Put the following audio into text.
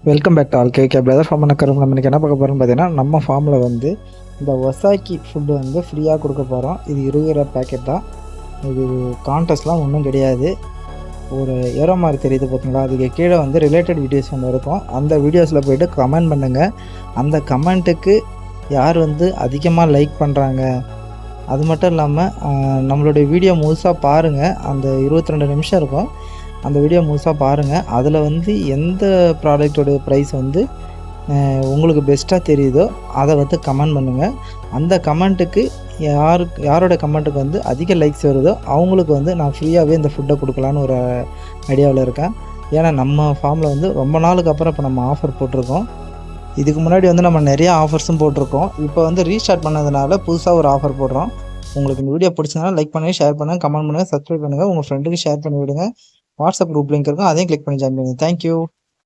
Welcome back to all K brother farm பண்ண நம்ம இன்றைக்கி என்ன பார்க்க போகிறோம்னு பார்த்தீங்கன்னா நம்ம ஃபார்மில் வந்து இந்த ஒசாக்கி ஃபுட்டு வந்து ஃப்ரீயாக கொடுக்க போகிறோம். இது 20 ரூபா பேக்கெட் தான். இது கான்டெஸ்ட்லாம் ஒன்றும் கிடையாது. ஒரு ஏரோ மாதிரி தெரியுது பார்த்தீங்களா, அதுக்கு கீழே வந்து ரிலேட்டட் வீடியோஸ் ஒன்று இருக்கும். அந்த வீடியோஸில் போய்ட்டு கமெண்ட் பண்ணுங்கள். அந்த கமெண்ட்டுக்கு யார் வந்து அதிகமாக லைக் பண்ணுறாங்க, அது மட்டும் இல்லாமல் நம்மளுடைய வீடியோ முழுசாக பாருங்கள். அந்த 22 நிமிஷம் இருக்கும். அந்த வீடியோ முழுசாக பாருங்கள். அதில் வந்து எந்த ப்ராடக்டோடைய ப்ரைஸ் வந்து உங்களுக்கு பெஸ்ட்டாக தெரியுதோ அதை வந்து கமெண்ட் பண்ணுங்கள். அந்த கமெண்ட்டுக்கு யாரோட கமெண்ட்டுக்கு வந்து அதிக லைக்ஸ் வருதோ அவங்களுக்கு வந்து நான் ஃப்ரீயாகவே இந்த ஃபுட்டை கொடுக்கலான்னு ஒரு ஐடியாவில் இருக்கேன். ஏன்னா நம்ம ஃபார்மில் வந்து ரொம்ப நாளுக்கு அப்புறம் இப்போ நம்ம ஆஃபர் போட்டிருக்கோம். இதுக்கு முன்னாடி வந்து நம்ம நிறைய ஆஃபர்ஸும் போட்டிருக்கோம். இப்போ வந்து ரீஸ்டார்ட் பண்ணதுனால புதுசாக ஒரு ஆஃபர் போடுறோம். உங்களுக்கு இந்த வீடியோ பிடிச்சதுனால லைக் பண்ணுங்கள், ஷேர் பண்ணுங்கள், கமெண்ட் பண்ணுங்கள், சப்ஸ்கிரைப் பண்ணுங்கள், உங்கள் ஃப்ரெண்டுக்கு ஷேர் பண்ணி விடுங்க. வாட்ஸ்அப் குரூப் லிங்க் இருக்கும், அதையும் கிளிக் பண்ணி ஜாயின் பண்ணுங்கள். தேங்க்யூ.